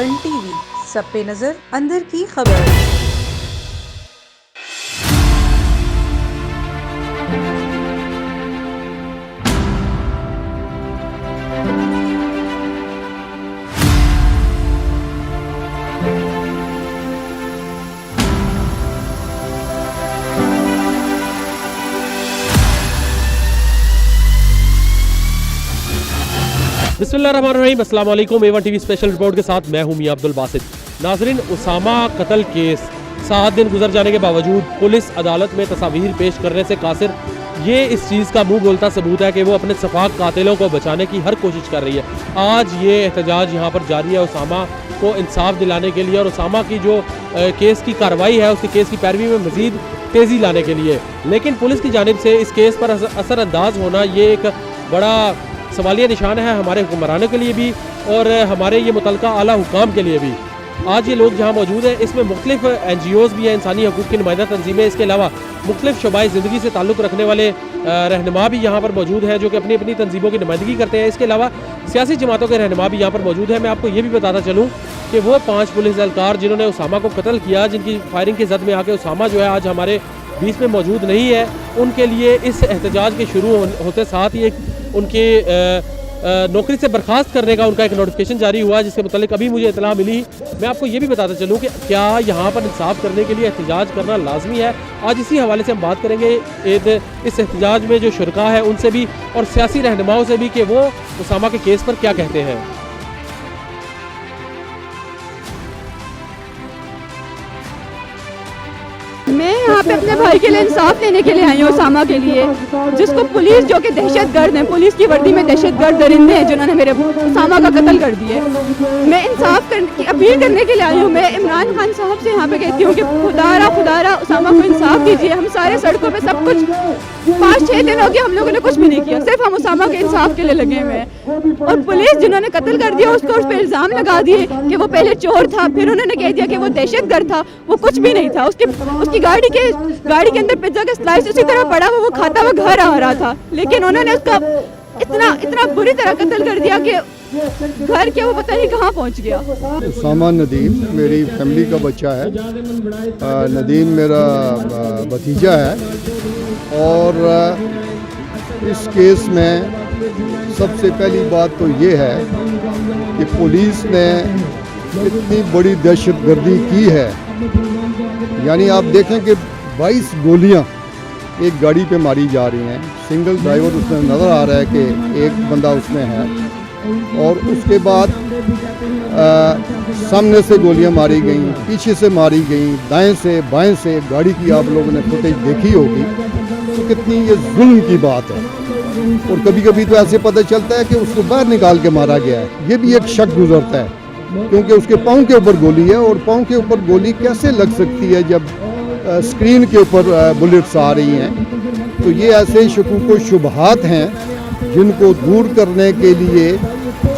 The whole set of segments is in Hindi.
वन टीवी, सब पे नजर, अंदर की खबर। बिस्मिल्लाहिर्रहमानिर्रहीम, अस्सलाम वालेकुम। A1 टीवी स्पेशल रिपोर्ट के साथ मैं हूं मियां अब्दुल बासित। नाजरीन, उसामा कत्ल केस 7 दिन गुजर जाने के बावजूद पुलिस अदालत में तस्वीर पेश करने से कासिर। ये इस चीज़ का मुंह बोलता सबूत है कि वो अपने सफाक कातिलों को बचाने की हर कोशिश कर रही है। आज ये एहतजाज यहाँ पर जारी है उसामा को इंसाफ दिलाने के लिए और उसामा की जो केस की कार्रवाई है उसके केस की पैरवी में मज़ीद तेज़ी लाने के लिए। लेकिन पुलिस की जानिब से इस केस पर असरअंदाज होना ये एक बड़ा सवालिया निशान है हमारे हुक्मरानों के लिए भी और हमारे ये मुतलका आला हुकाम के लिए भी। आज ये लोग जहाँ मौजूद हैं इसमें मुख्तलिफ NGOs भी हैं, इंसानी हकूक़ की नुमाइंदा तंजीमें, इसके अलावा मुख्तलिफ शोबाए ज़िंदगी से ताल्लुक़ रखने वाले रहनुमा भी यहाँ पर मौजूद हैं जो कि अपनी अपनी तंजीमों की नुमाइंदगी करते हैं। इसके अलावा सियासी जमातों के रहनुमा भी यहाँ पर मौजूद हैं। मैं आपको ये भी बताता चलूँ कि वो 5 पुलिस एहलकार जिन्होंने उसामा को कत्ल किया, जिनकी फायरिंग की जद में आके उसामा जो है आज हमारे बीच में मौजूद नहीं है, उनके लिए इस एहतजाज के शुरू होते साथ ही उनके नौकरी से बर्खास्त करने का उनका एक नोटिफिकेशन जारी हुआ, जिसके मुतालिक अभी मुझे इतला मिली। मैं आपको ये भी बताता चलूँ कि क्या यहाँ पर इंसाफ करने के लिए एहतजाज करना लाजमी है। आज इसी हवाले से हम बात करेंगे इस एहतजाज में जो शुरका है उनसे भी और सियासी रहनुमाओं से भी कि वो उसामा के केस पर क्या कहते हैं। मैं यहाँ पे अपने भाई के लिए इंसाफ लेने के लिए आई हूँ, उसामा के लिए, जिसको पुलिस जो कि दहशतगर्द हैं, पुलिस की वर्दी में दहशतगर्द दरिंदे हैं जिन्होंने मेरे उसामा का कत्ल कर दिया है। मैं इंसाफ की अपील करने के लिए आई हूँ। मैं इमरान खान साहब से यहाँ पे कहती हूँ कि खुदारा उसामा को इंसाफ दीजिए। हम सारे सड़कों पे सब कुछ 5-6 दिन हो गए, हम लोगों ने कुछ भी नहीं किया, सिर्फ हम उसामा के इंसाफ के लिए लगे हुए हैं। और पुलिस जिन्होंने कत्ल कर दिया उसको उस पर इल्ज़ाम लगा दिए कि वो पहले चोर था, फिर उन्होंने कह दिया कि वो दहशतगर्द था। वो कुछ भी नहीं था। उसकी गाड़ी के अंदर पिज्जा का स्लाइस उसी तरह पड़ा वो खाता हुआ घर आ रहा था, लेकिन उन्होंने उसका इतना बुरी तरह कत्ल कर दिया कि घर के वो पता नहीं कहाँ पहुँच गया। उसामा नदीम मेरी फैमिली का बच्चा है। नदीम मेरा भतीजा है और इस केस में सबसे पहली बात तो ये है कि पुलिस ने इतनी बड़ी दहशतगर्दी की है। यानी आप देखें कि 22 गोलियां एक गाड़ी पे मारी जा रही हैं। सिंगल ड्राइवर उसमें नज़र आ रहा है कि एक बंदा उसमें है और उसके बाद सामने से गोलियां मारी गई, पीछे से मारी गई, दाएं से बाएं से। गाड़ी की आप लोगों ने फुटेज देखी होगी तो कितनी ये जुल्म की बात है। और कभी कभी तो ऐसे पता चलता है कि उसको बाहर निकाल के मारा गया है। ये भी एक शक गुजरता है क्योंकि उसके पाँव के ऊपर गोली है और पाँव के ऊपर गोली कैसे लग सकती है जब स्क्रीन के ऊपर बुलेट्स आ रही हैं। तो ये ऐसे शकूक व शुबहात हैं जिनको दूर करने के लिए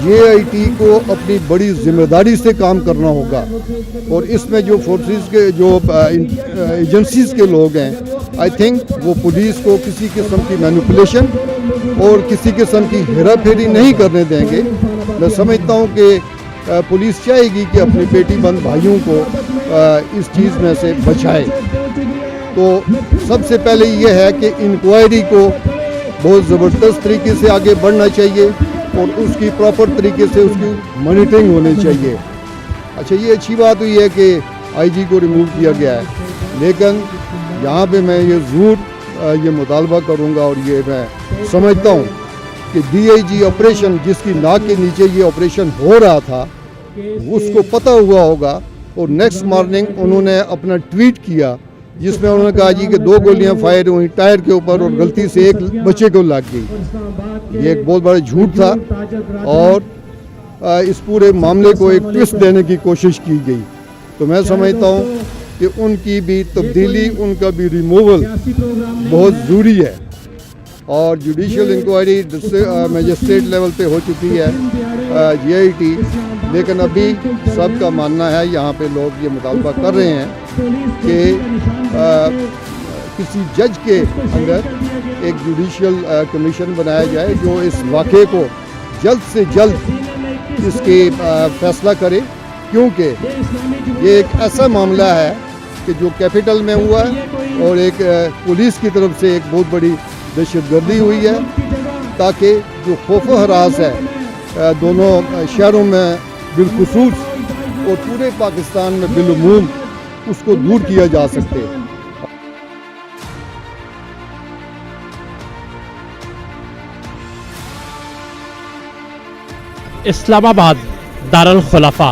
JIT को अपनी बड़ी जिम्मेदारी से काम करना होगा। और इसमें जो फोर्सेस के जो एजेंसीज के लोग हैं, आई थिंक वो पुलिस को किसी किस्म की मैनिपुलेशन और किसी किस्म की हेरा फेरी नहीं करने देंगे। मैं समझता हूँ कि पुलिस चाहेगी कि अपने बेटी बंद भाइयों को इस चीज़ में से बचाए। तो सबसे पहले ये है कि इंक्वायरी को बहुत ज़बरदस्त तरीके से आगे बढ़ना चाहिए और उसकी प्रॉपर तरीके से उसकी मॉनिटरिंग होनी चाहिए। अच्छा, ये अच्छी बात हुई है कि IG को रिमूव किया गया है, लेकिन यहाँ पे मैं ये ज़रूर ये मुतालबा करूँगा और ये मैं समझता हूँ कि DIG ऑपरेशन जिसकी नाक के नीचे ये ऑपरेशन हो रहा था उसको पता हुआ होगा। और नेक्स्ट मॉर्निंग उन्होंने अपना ट्वीट किया जिसमें उन्होंने कहा जी कि 2 गोलियां फायर हुई टायर के ऊपर और गलती से एक बच्चे को लग गई। ये एक बहुत बड़ा झूठ था और इस पूरे मामले को एक ट्विस्ट देने की कोशिश की गई। तो मैं समझता हूँ कि उनकी भी तब्दीली, उनका भी रिमूवल बहुत ज़रूरी है। और जुडिशल इंक्वायरी मजिस्ट्रेट लेवल पे हो चुकी है JIT, लेकिन अभी सबका मानना है, यहाँ पे लोग ये मुतालबा कर रहे हैं कि किसी जज के अंदर एक जुडिशल कमीशन बनाया जाए जो इस वाक़े को जल्द से जल्द इसके फैसला करे क्योंकि ये एक ऐसा मामला है कि जो कैपिटल में हुआ है और एक पुलिस की तरफ से एक बहुत बड़ी दहशतगर्दी हुई है, ताकि जो खौफ व हरास है दोनों शहरों में बिलखुसूस और पूरे पाकिस्तान में बिलुमूम उसको दूर किया जा सके। इस्लामाबाद दारुल खुलाफा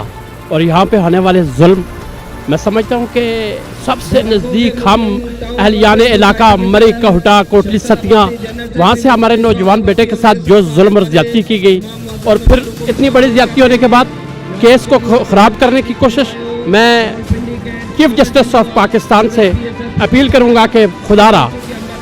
और यहाँ पे होने वाले जुल्म, मैं समझता हूँ कि सबसे नज़दीक हम अहलियान इलाका मरी कहटा कोटली सतियाँ, वहाँ से हमारे नौजवान बेटे के साथ जो जुल्म और ज़्यादती की गई और फिर इतनी बड़ी ज़्यादती होने के बाद केस को ख़राब करने की कोशिश, मैं चीफ जस्टिस ऑफ पाकिस्तान से अपील करूँगा कि खुदारा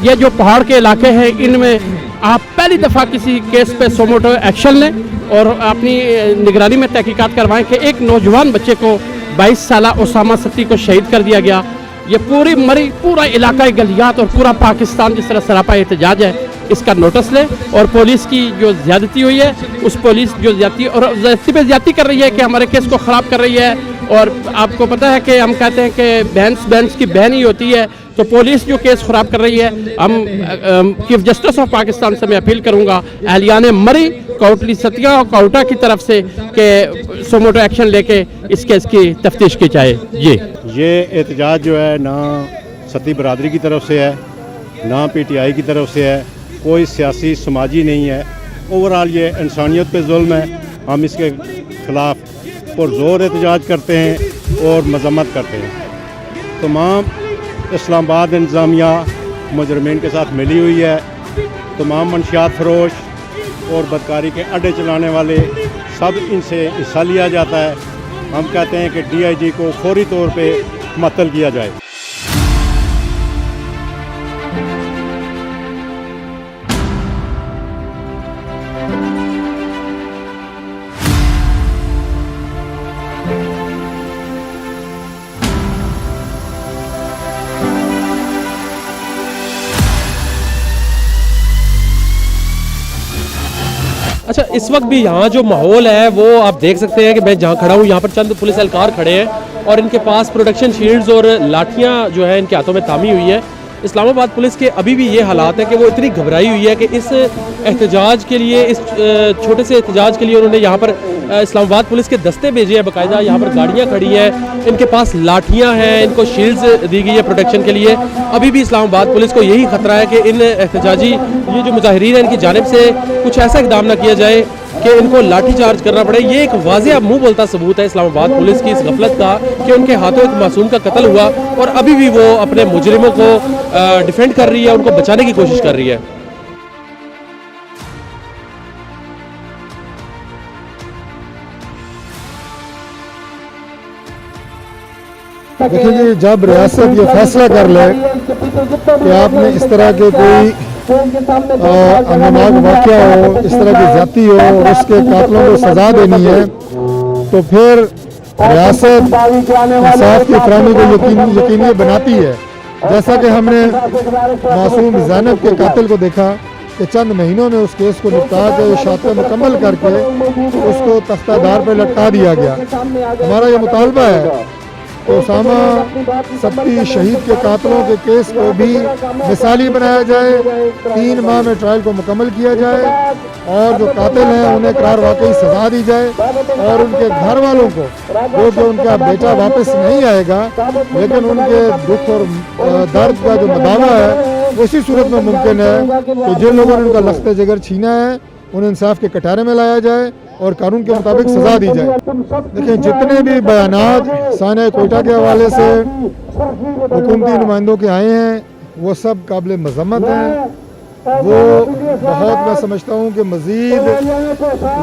ये जो पहाड़ के इलाके हैं इनमें आप पहली दफ़ा किसी केस पे सोमोटो एक्शन लें और अपनी निगरानी में तहकीकात करवाएं कि एक नौजवान बच्चे को 22 साला उसामा सत्ती को शहीद कर दिया गया। ये पूरी मरी पूरा इलाका गलियात और पूरा पाकिस्तान जिस तरह सरापा एहतजाज है, इसका नोटिस ले और पुलिस की जो ज़्यादती हुई है उस पुलिस जो ज़्यादती और ज़्यादती पे ज़्यादती कर रही है कि हमारे केस को ख़राब कर रही है। और आपको पता है कि हम कहते हैं कि बैंस की बहन ही होती है, तो पुलिस जो केस ख़राब कर रही है, हम चीफ जस्टिस ऑफ पाकिस्तान से मैं अपील करूंगा अहलियान मरी कोटली सतिया और कोटा की तरफ से कि सोमोटो एक्शन लेके इस केस की तफ्तीश की जाए। ये एहतजाज जो है ना सती बरादरी की तरफ से है, ना PTI की तरफ से है, कोई सियासी समाजी नहीं है। ओवरऑल ये इंसानियत पे जुल्म है। हम इसके ख़िलाफ़ पुरज़ोर एहतजाज करते हैं और मज़म्मत करते हैं। तमाम इस्लामाबाद इंतज़ामिया मुजरमीन के साथ मिली हुई है। तमाम मंशियात फरोश और बदकारी के अड्डे चलाने वाले सब इनसे हिस्सा लिया जाता है। हम कहते हैं कि DIG को फौरी तौर पे मुअत्तल किया जाए। अच्छा, इस वक्त भी यहाँ जो माहौल है वो आप देख सकते हैं कि मैं जहाँ खड़ा हूँ यहाँ पर चंद पुलिस एहलकार खड़े हैं और इनके पास प्रोटेक्शन शील्ड्स और लाठियाँ जो है इनके हाथों में थामी हुई है। इस्लामाबाद पुलिस के अभी भी ये हालात है कि वो इतनी घबराई हुई है कि इस एहतजाज के लिए, इस छोटे से एहतजाज के लिए उन्होंने यहाँ पर इस्लामाबाद पुलिस के दस्ते भेजे हैं, बाकायदा यहाँ पर गाड़ियाँ खड़ी हैं, इनके पास लाठियाँ हैं, इनको शील्ड्स दी गई है प्रोटेक्शन के लिए। अभी भी इस्लामाबाद पुलिस को यही खतरा है कि इन एहतजाजी ये जो मुजाहिरीन हैं इनकी जानिब से कुछ ऐसा इक़दाम ना किया जाए कि इनको लाठी चार्ज करना पड़े। ये एक वाज़ेह मुंह बोलता सबूत है इस्लामाबाद पुलिस की इस गफलत का कि उनके हाथों एक मासूम का कत्ल हुआ और अभी भी वो अपने मुजरिमों को डिफेंड कर रही है, उनको बचाने की कोशिश कर रही है। देखिए जी, जब रियासत ये फैसला कर ले कि आपने इस तरह के कोई अमरनाक वाक़या हो, इस तरह की ज़्यादती हो और उसके कातलों को सज़ा देनी है, तो फिर रियासत इंसाफ की फराहमी को यकीनी बनाती है। जैसा कि हमने मासूम ज़ैनब के कातिल को देखा कि चंद महीनों में उस केस को निपटा के शाते मुकम्मल करके उसको तख्तादार पर लटका दिया गया। हमारा ये मुतालबा है उसामा सत्ती शहीद के कातलों के केस को भी मिसाली बनाया जाए, 3 माह में ट्रायल को मुकम्मल किया जाए और जो कातिल हैं उन्हें करार वाकई सजा दी जाए और उनके घर वालों को, जो कि उनका बेटा वापस नहीं आएगा लेकिन उनके दुख और दर्द का जो मदावा है उसी सूरत में मुमकिन है कि जिन लोगों ने उनका लख्त जिगर छीना है उन्हें इंसाफ के कटारे में लाया जाए और कानून के मुताबिक सजा दी जाए। देखिए, जितने भी बयानात साने कोयटा के हवाले से हुकूमती नुमाइंदों के आए हैं वो सब काबिल मज़म्मत हैं। वो बहुत, मैं समझता हूँ कि मज़ीद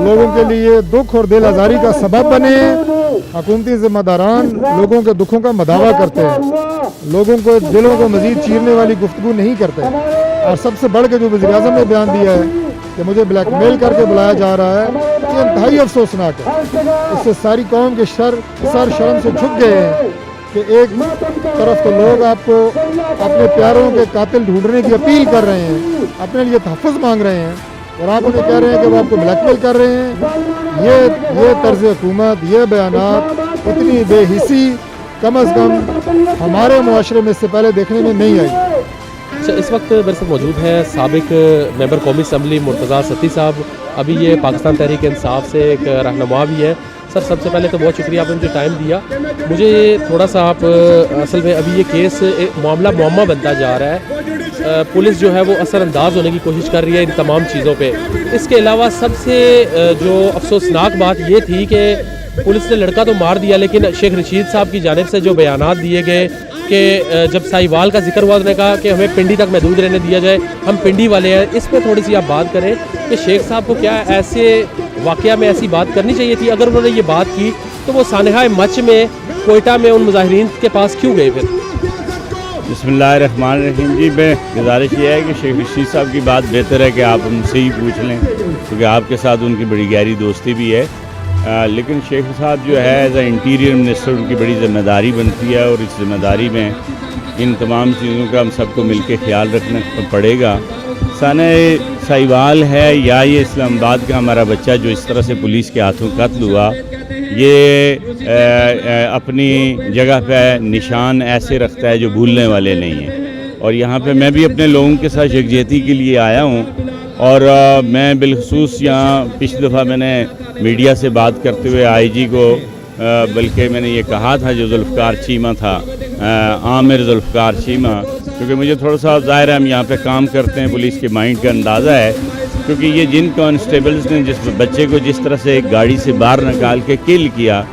लोगों के लिए दुख और दिल आज़ारी का सबब बने। हुकूमती ज़िम्मेदारान लोगों के दुखों का मदावा करते हैं, लोगों को दिलों को मज़ीद चीरने वाली गुफ्तगू नहीं करते। और सबसे बढ़ के जो वज़ीर-ए-आज़म ने बयान दिया है कि मुझे ब्लैकमेल करके बुलाया जा रहा है, ये इंतहाई अफसोसनाक है। इससे सारी कौम के सर शर्म से झुक गए हैं कि एक तरफ तो लोग आपको अपने प्यारों के कातिल ढूंढने की अपील कर रहे हैं, अपने लिए तहफ़्फ़ुज़ मांग रहे हैं और आप उन्हें कह रहे हैं कि वो आपको ब्लैकमेल कर रहे हैं। ये तर्ज़ हुकूमत, ये बयानात उतनी बेहिसी कम अज़ कम हमारे मुआशरे में इससे पहले देखने में नहीं आई। अच्छा, इस वक्त मेरे साथ मौजूद है साबिक मेंबर कौमी असम्बली मुर्तज़ा सती साहब। अभी ये पाकिस्तान तहरीक इंसाफ से एक रहनुमा भी है। सर, सबसे पहले तो बहुत शुक्रिया, आपने मुझे टाइम दिया। मुझे थोड़ा सा आप असल में अभी ये केस मामला मुअम्मा बनता जा रहा है। पुलिस जो है वो असरअंदाज होने की कोशिश कर रही है इन तमाम चीज़ों पे। इसके अलावा सबसे जो अफसोसनाक बात ये थी कि पुलिस ने लड़का तो मार दिया, लेकिन शेख रशीद साहब की जानिब से जो बयानात दिए गए कि जब साहिवाल का जिक्र हुआ, उन्होंने कहा कि हमें पिंडी तक महदूद रहने दिया जाए, हम पिंडी वाले हैं। इस पर थोड़ी सी आप बात करें कि शेख साहब को क्या ऐसे वाक़या में ऐसी बात करनी चाहिए थी? अगर उन्होंने ये बात की तो वो सानहा मच में कोयटा में उन मुजाहिरीन के पास क्यों गए फिर? बिस्मिल्लाहिर्रहमानिर्रहीम जी, मैं गुजारिश ये है कि शेख रशीद साहब की बात बेहतर है कि आप उनसे ही पूछ लें, क्योंकि आपके साथ उनकी बड़ी गहरी दोस्ती भी है। लेकिन शेख साहब जो है एज ए इंटीरियर मिनिस्टर उनकी बड़ी ज़िम्मेदारी बनती है, और इस ज़िम्मेदारी में इन तमाम चीज़ों का हम सबको मिलकर ख्याल रखना पड़ेगा। साने साहिवाल है या ये इस्लामाबाद का हमारा बच्चा जो इस तरह से पुलिस के हाथों कत्ल हुआ, ये अपनी जगह पे निशान ऐसे रखता है जो भूलने वाले नहीं हैं। और यहाँ पे मैं भी अपने लोगों के साथ यकजहती के लिए आया हूँ, और मैं बिलखसूस यहाँ पिछली दफ़ा मैंने मीडिया से बात करते हुए आईजी को बल्कि मैंने ये कहा था जो जुल्फ़कार चीमा था, आमिर जुल्फ़कार चीमा, क्योंकि मुझे थोड़ा सा ज़ाहिर है हम यहाँ पे काम करते हैं, पुलिस के माइंड का अंदाज़ा है, क्योंकि ये जिन कांस्टेबल्स ने जिस बच्चे को जिस तरह से एक गाड़ी से बाहर निकाल के किल किया,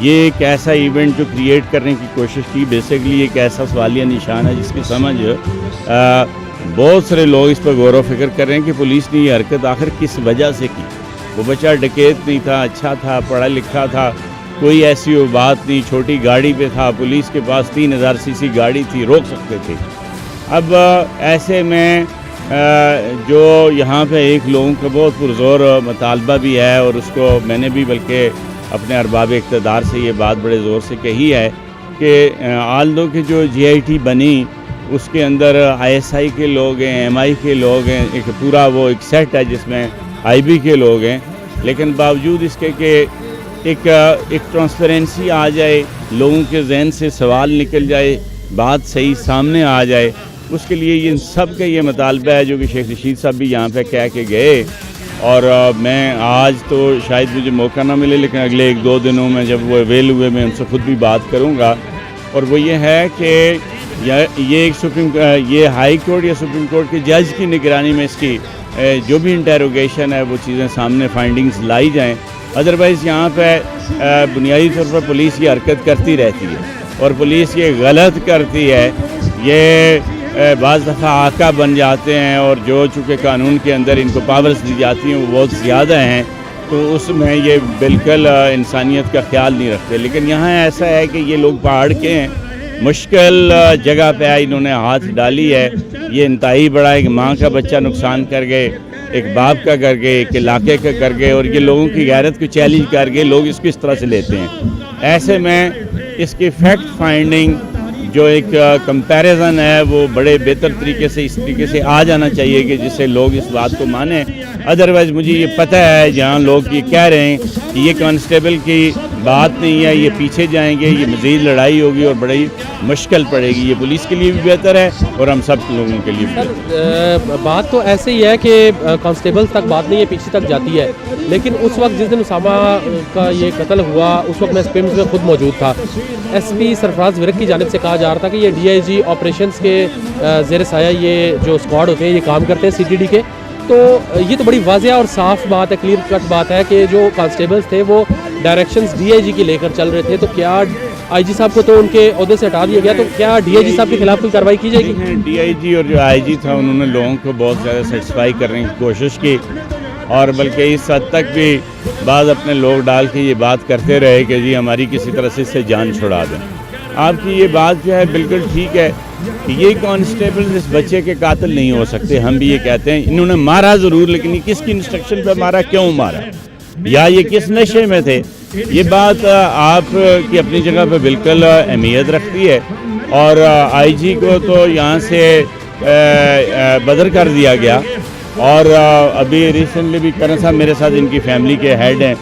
ये एक ऐसा इवेंट जो क्रिएट करने की कोशिश की, बेसिकली एक ऐसा सवालिया निशान है जिसकी समझ बहुत सारे लोग इस पर गौर व फिक्र कर रहे हैं कि पुलिस ने ये हरकत आखिर किस वजह से की। वो बच्चा डकैत नहीं था, अच्छा था, पढ़ा लिखा था, कोई ऐसी वो बात नहीं, छोटी गाड़ी पे था, पुलिस के पास 3000 सीसी गाड़ी थी, रोक सकते थे। अब ऐसे में जो यहाँ पे एक लोगों का बहुत पुरज़ोर मुतालबा भी है, और उसको मैंने भी बल्कि अपने अरबाब इक़्तिदार से ये बात बड़े ज़ोर से कही है कि आल्दो की जो GIT बनी उसके अंदर ISI के लोग हैं, MI के लोग हैं, एक पूरा वो एक सेट है जिसमें IB के लोग हैं, लेकिन बावजूद इसके कि एक ट्रांसपेरेंसी आ जाए, लोगों के जहन से सवाल निकल जाए, बात सही सामने आ जाए, उसके लिए ये सब का ये मुतालबा है जो कि शेख रशीद साहब भी यहाँ पे कह के गए। और मैं आज तो शायद मुझे मौका ना मिले, लेकिन अगले 1-2 दिनों में जब वो अवेल हुए मैं उनसे ख़ुद भी बात करूँगा। और वो ये है कि ये हाई कोर्ट या सुप्रीम कोर्ट के जज की निगरानी में इसकी जो भी इंटेरोगेशन है वो चीज़ें सामने फाइंडिंग्स लाई जाएं। अदरवाइज़ यहाँ पे बुनियादी तौर पर पुलिस ये हरकत करती रहती है, और पुलिस ये गलत करती है, ये बाज़ दफ़ा आका बन जाते हैं, और जो चूँकि कानून के अंदर इनको पावर्स दी जाती हैं वो बहुत ज़्यादा हैं, तो उसमें ये बिल्कुल इंसानियत का ख्याल नहीं रखते। लेकिन यहाँ ऐसा है कि ये लोग पहाड़ के हैं, मुश्किल जगह पे इन्होंने हाथ डाली है, ये इंतहाई बड़ा एक माँ का बच्चा नुकसान कर गए, एक बाप का कर गए, एक इलाके का कर गए, और ये लोगों की गैरत को चैलेंज कर गए, लोग इसको इस तरह से लेते हैं। ऐसे में इसकी फैक्ट फाइंडिंग जो एक कंपैरिजन है वो बड़े बेहतर तरीके से इस तरीके से आ जाना चाहिए कि जिससे लोग इस बात को माने। अदरवाइज़ मुझे ये पता है जहाँ लोग ये कह रहे हैं कि ये कांस्टेबल की बात नहीं है, ये पीछे जाएंगे, ये मज़ीद लड़ाई होगी और बड़ी मुश्किल पड़ेगी। ये पुलिस के लिए भी बेहतर है और हम सब लोगों के लिए भी बेहतर है। बात तो ऐसे ही है कि कांस्टेबल्स तक बात नहीं है, पीछे तक जाती है। लेकिन उस वक्त जिस दिन उसामा का ये कत्ल हुआ उस वक्त मैं स्पिम्स में खुद मौजूद था। SP सरफराज विरक की जानिब से कहा जा रहा था कि ये DIG ऑपरेशंस के ज़ेर साया ये जो स्क्वाड होते हैं ये काम करते हैं CTD के। तो ये तो बड़ी वाज़ेह और साफ़ बात है, क्लियर कट बात है कि जो कांस्टेबल्स थे वो डायरेक्शंस DIG की लेकर चल रहे थे। तो क्या IG साहब को तो उनके ओहदे से हटा दिया गया, तो क्या DIG साहब के खिलाफ कोई कार्रवाई की जाएगी? DIG और जो IG था उन्होंने लोगों को बहुत ज़्यादा सेटिस्फाई करने की कोशिश की, और बल्कि इस हद तक भी बाद अपने लोग डाल के ये बात करते रहे कि जी हमारी किसी तरह से इससे जान छुड़ा दें। आपकी ये बात जो है बिल्कुल ठीक है कि ये कांस्टेबल इस बच्चे के कातिल नहीं हो सकते। हम भी ये कहते हैं इन्होंने मारा ज़रूर, लेकिन ये किसकी इंस्ट्रक्शन पे मारा, क्यों मारा, या ये किस नशे में थे, ये बात आप की अपनी जगह पे बिल्कुल अहमियत रखती है। और IG को तो यहाँ से बदर कर दिया गया, और अभी रिसेंटली भी करण साहब मेरे साथ इनकी फैमिली के हेड हैं,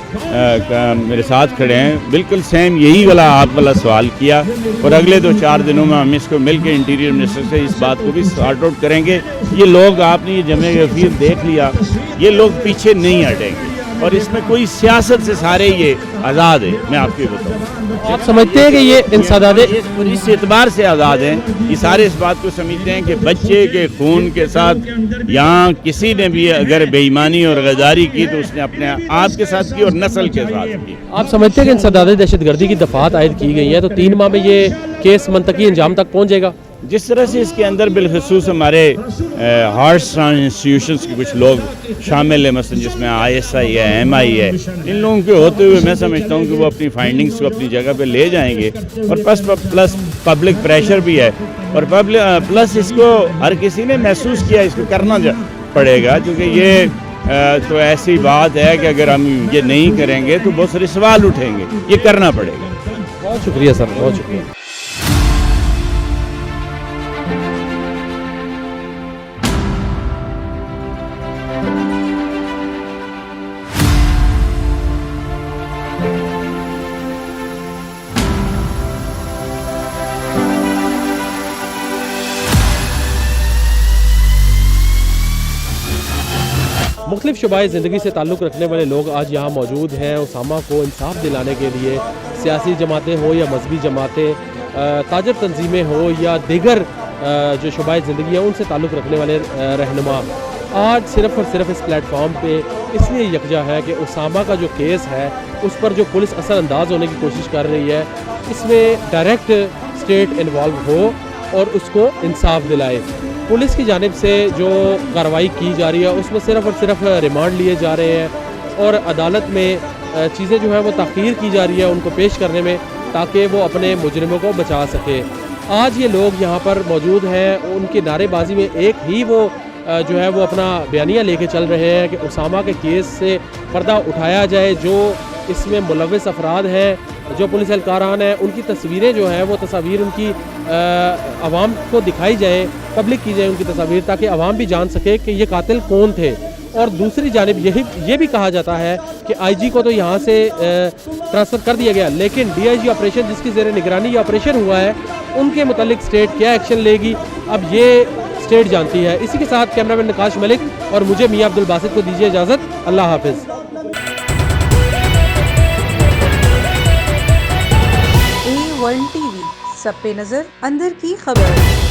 मेरे साथ खड़े हैं, बिल्कुल सेम यही वाला आप वाला सवाल किया। और अगले 2-4 दिनों में हम इसको मिलकर इंटीरियर मिनिस्टर से इस बात को भी सॉर्ट आउट करेंगे। ये लोग, आपने ये जमे गफीर देख लिया, ये लोग पीछे नहीं हटेंगे और इसमें कोई सियासत से सारे ये आज़ाद है। मैं आपको बताऊँ, आप समझते हैं कि ये इंसदादे इस एतबार से आज़ाद हैं, ये सारे इस बात को समझते हैं कि बच्चे के खून के साथ यहाँ किसी ने भी अगर बेईमानी और गद्दारी की तो उसने अपने आप के साथ की और नस्ल के साथ की। आप समझते हैं कि इंसदादे दहशतगर्दी की दफ़ात आयद की गई है तो 3 माह में ये केस मंतकी अंजाम तक पहुँच जाएगा? जिस तरह से इसके अंदर बिलखसूस हमारे हार्स इंस्टीट्यूशंस के कुछ लोग शामिल हैं, मसलन जिसमें ISI है, MI है, इन लोगों के होते हुए मैं समझता हूँ कि वो अपनी फाइंडिंग्स को अपनी जगह पे ले जाएंगे। और प्लस पब्लिक प्रेशर भी है और प्लस इसको हर किसी ने महसूस किया, इसको करना पड़ेगा क्योंकि ये तो ऐसी बात है कि अगर हम ये नहीं करेंगे तो बहुत सारे सवाल उठेंगे, ये करना पड़ेगा। बहुत शुक्रिया सर, बहुत शुक्रिया। मुख्तलिफ शुबाए ज़िंदगी से ताल्लुक़ रखने वाले लोग आज यहाँ मौजूद हैं उसामा को इंसाफ दिलाने के लिए। सियासी जमातें हो या मजहबी जमातें, ताजर तंजीमें हो या दीगर जो शुबाए ज़िंदगी है उनसे ताल्लुक़ रखने वाले रहनुमा आज सिर्फ़ और सिर्फ इस प्लेटफॉर्म पे इसलिए यकजा है कि उसामा का जो केस है उस पर जो पुलिस असरअंदाज होने की कोशिश कर रही है, इसमें डायरेक्ट स्टेट इन्वॉल्व हो और उसको इंसाफ दिलाए। पुलिस की जानिब से जो कार्रवाई की जा रही है उसमें सिर्फ़ और सिर्फ रिमांड लिए जा रहे हैं और अदालत में चीज़ें जो है वो ताख़ीर की जा रही है उनको पेश करने में, ताकि वो अपने मुजरिमों को बचा सके। आज ये लोग यहाँ पर मौजूद हैं, उनकी नारेबाजी में एक ही वो जो है वो अपना बयानिया लेके चल रहे हैं कि उसामा के केस से पर्दा उठाया जाए। जो इसमें मुलव्विस अफराद हैं, जो पुलिस एहलकारान हैं, उनकी तस्वीरें जो हैं वो तस्वीर उनकी आवाम को दिखाई जाए, पब्लिक की जाए उनकी तस्वीर, ताकि आवाम भी जान सके कि ये कातिल कौन थे। और दूसरी जानिब ये भी कहा जाता है कि IG को तो यहाँ से ट्रांसफ़र कर दिया गया, लेकिन DIG ऑपरेशन जिसकी ज़ेर निगरानी ये ऑपरेशन हुआ है उनके मुतालिक स्टेट क्या एक्शन लेगी अब ये स्टेट जानती है। इसी के साथ कैमरामैन नकाश मलिक और मुझे मियां अब्दुल बासित को दीजिए इजाज़त। अल्लाह हाफिज़। A1 TV, सब पे नज़र, अंदर की खबर।